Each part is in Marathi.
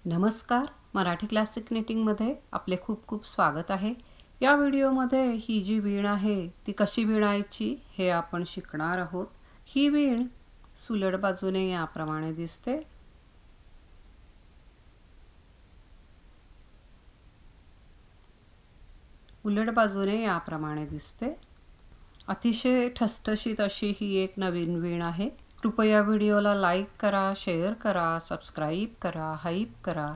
नमस्कार, मराठी क्लासिक निटिंगमध्ये आपले खूप खूप स्वागत आहे। या व्हिडिओमध्ये ही जी वीण आहे ती कशी विणायची हे आपण शिकणार आहोत। ही वीण सुलट बाजूने याप्रमाणे दिसते। उलट बाजूने याप्रमाणे दिसते। अतिशय ठसठशीत अशी ही एक नवीन वीण आहे। कृपया व्हिडिओला लाईक करा, शेअर करा, सबस्क्राइब करा, हाईप करा।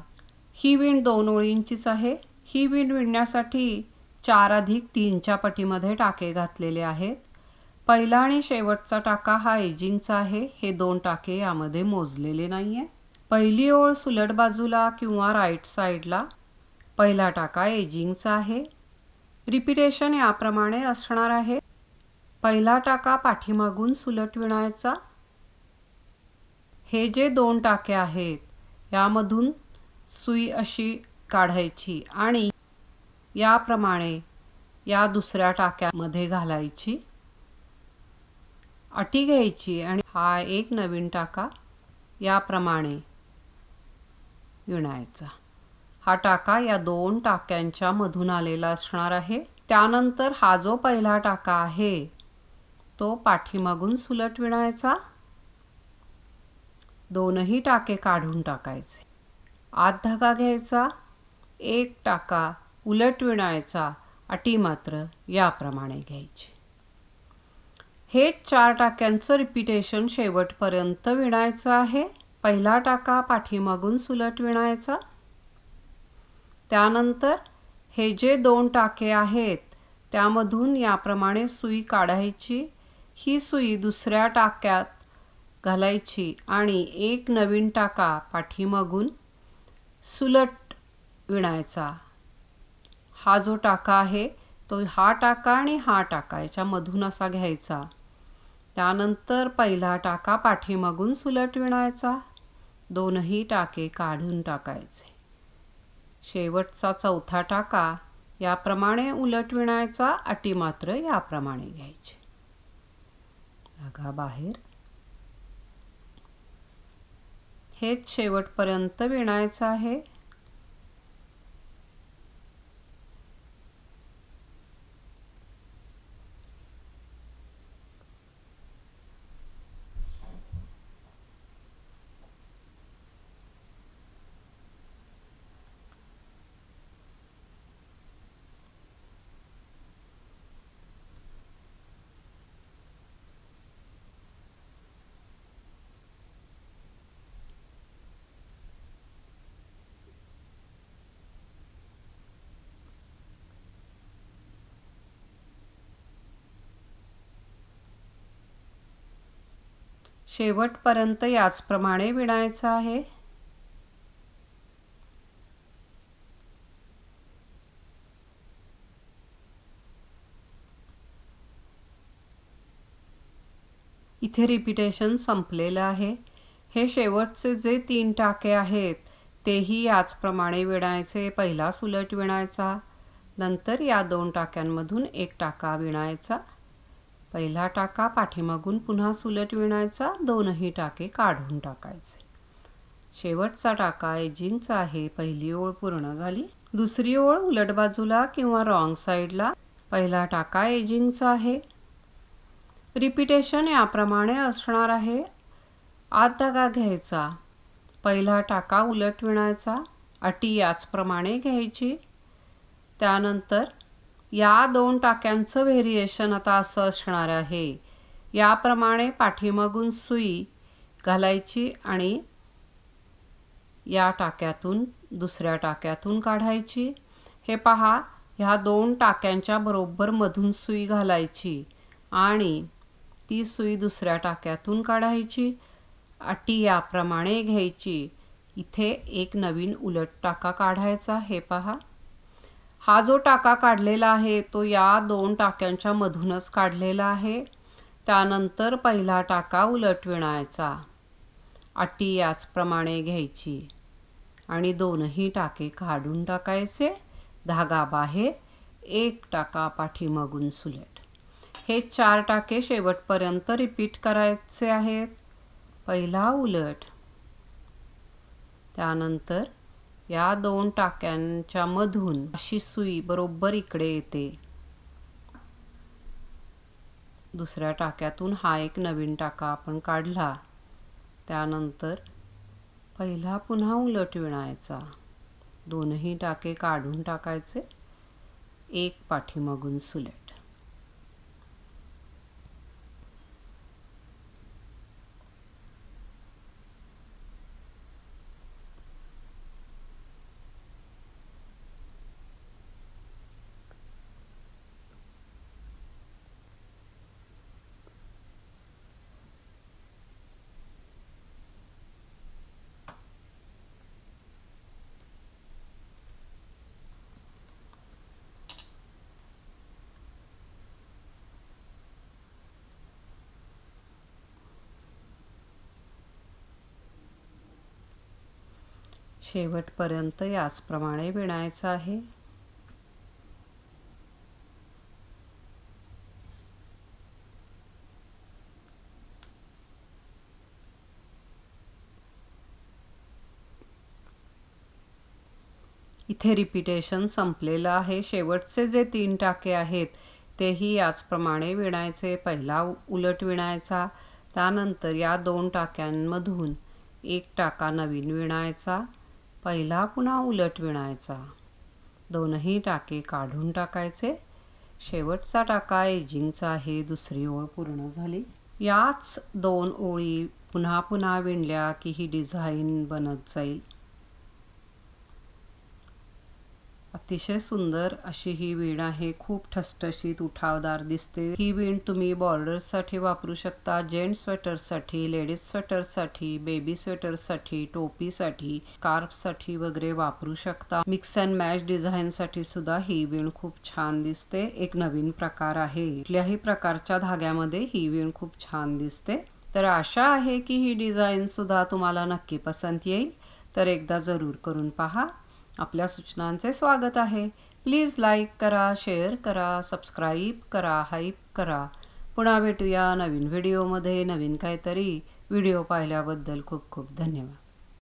ही वीण 2 ओळींचीच आहे। ही वीण विणण्यासाठी 4+3 च्या पटीमध्ये टाके घातलेले आहेत। पहिला आणि शेवटचा टाका हा एजिंगचा आहे। हे 2 टाके यामध्ये मोजलेले नाहीये। पहिली ओळ सुलट बाजूला किंवा राईट साइडला, पहिला टाका एजिंगचा आहे। रिपीटेशन याप्रमाणे असणार आहे। पहिला टाका पाठीमागून सुलट विणायचा। हे जे 2 टाके आहेत यामधून सुई अशी काढायची आणि याप्रमाणे या दुसऱ्या टाक्यामध्ये घालायची, अटी घ्यायची आणि हा एक नवीन टाका याप्रमाणे विणायचा। हा टाका या 2 टाक्यांच्या मधून आलेला असणार आहे। त्यानंतर हा जो पहिला टाका आहे तो पाठीमागून सुलट विणायचा, दोनही टाके काढून टाकायचे, आत धागा घ्यायचा, एक टाका उलट विणायचा, अटी मात्र याप्रमाणे घ्यायची। हे 4 टाक्यांचं रिपीटेशन शेवटपर्यंत विणायचं आहे। पहिला टाका पाठीमागून सुलट विणायचा, त्यानंतर हे जे 2 टाके आहेत त्यामधून याप्रमाणे सुई काढायची, ही सुई दुसऱ्या टाक्यात घालायची आणि एक नवीन टाका पाठीमागून सुलट विणायचा। हा जो टाका आहे तो हा टाका आणि हा टाका याच्या मधून असा घ्यायचा, त्यानंतर पहिला टाका पाठीमागून सुलट विणायचा, दोनही टाके काढून टाकायचे, शेवटचा चौथा टाका याप्रमाणे उलट विणायचा, अटी मात्र याप्रमाणे घ्यायची। धागा बाहेर, हेच शेवटपर्यंत विणायचं आहे। शेवटपर्यंत याचप्रमाणे विणायचं आहे। इथे रिपीटेशन संपलेलं आहे। हे शेवटचे जे 3 टाके आहेत तेही याचप्रमाणे विणायचे। पहिला सुलट विणायचा, नंतर या 2 टाक्यांमधून एक टाका विणायचा, पहिला टाका पाठीमागून पुन्हा सुलट विणायचा, दोनही टाके काढून टाकायचे, शेवटचा टाका एजिंगचा आहे। पहिली ओळ पूर्ण झाली। दुसरी ओळ उलट बाजूला किंवा रॉंग साइडला, पहिला टाका एजिंगचा आहे। रिपीटेशन याप्रमाणे असणार आहे। आत धागा घ्यायचा, पहिला टाका उलट विणायचा, अटी याचप्रमाणे घ्यायची, त्यानंतर या 2 टाक्यांचं व्हेरिएशन आता असं असणार आहे। याप्रमाणे पाठीमागून सुई घालायची आणि या टाक्यातून दुसऱ्या टाक्यातून काढायची। हे पहा, ह्या 2 टाक्यांच्या बरोबर मधून सुई घालायची आणि ती सुई दुसऱ्या टाक्यातून काढायची, अटी याप्रमाणे घ्यायची। इथे एक नवीन उलट टाका काढायचा। हे पहा, हा जो टाका काढलेला आहे तो या 2 टाक्यांच्या मधूनच काढलेला आहे। त्यानंतर पहिला टाका उलट विणायचा, अटी याचप्रमाणे घ्यायची आणि दोनही टाके काढून टाकायचे, धागा बाहेर, एक टाका पाठीमागून सुलट। हे 4 टाके शेवटपर्यंत रिपीट करायचे आहेत। पहिला उलट, त्यानंतर या 2 टाक्यांच्या मधून अशी सुई बरोबर इकडे येते। दुसऱ्या टाक्यातून हा एक नवीन टाका आपण काढला। त्यानंतर पहिला पुन्हा उलट विणायचा, दोनही टाके काढून टाकायचे, एक पाठीमागून सुलट। शेवटपर्यंत याचप्रमाणे विणायचं आहे। इथे रिपीटेशन संपलेलं आहे। शेवटचे जे 3 टाके आहेत तेही याचप्रमाणे विणायचे। पहिला उलट विणायचा, त्यानंतर या 2 टाक्यांमधून एक टाका नवीन विणायचा, पहिला पुन्हा उलट विणायचा, दोनही टाके काढून टाकायचे, शेवटचा टाका एजिंगचा आहे। दुसरी ओळ पूर्ण झाली। याच 2 ओळी पुन्हा पुन्हा विणल्या की ही डिझाइन बनत जाईल। अतिशय सुंदर अशी ही वीण आहे, खूप ठसठशीत उठावदार दिसते। ही वीण तुम्ही बॉर्डर्ससाठी वापरू शकता, जेंट्स स्वेटरसाठी, लेडीज स्वेटरसाठी, बेबी स्वेटरसाठी, टोपीसाठी, स्कार्फसाठी वगैरे वापरू शकता। मिक्स अँड मॅच डिझाईनसाठी सुद्धा ही वीण खूप छान दिसते। एक नवीन प्रकार आहे, कुठल्याही प्रकारच्या धाग्यामध्ये ही वीण खूप छान दिसते। तर आशा आहे की ही डिझाईन सुद्धा तुम्हाला नक्की पसंत येईल, तर एकदा जरूर करून पहा। आपल्या सूचनांचे स्वागत आहे। प्लीज लाईक करा, शेअर करा, सबस्क्राईब करा, हाईप करा। पुन्हा भेटूया नवीन व्हिडिओमध्ये नवीन काहीतरी। व्हिडिओ पाहिल्याबद्दल खूप खूप धन्यवाद।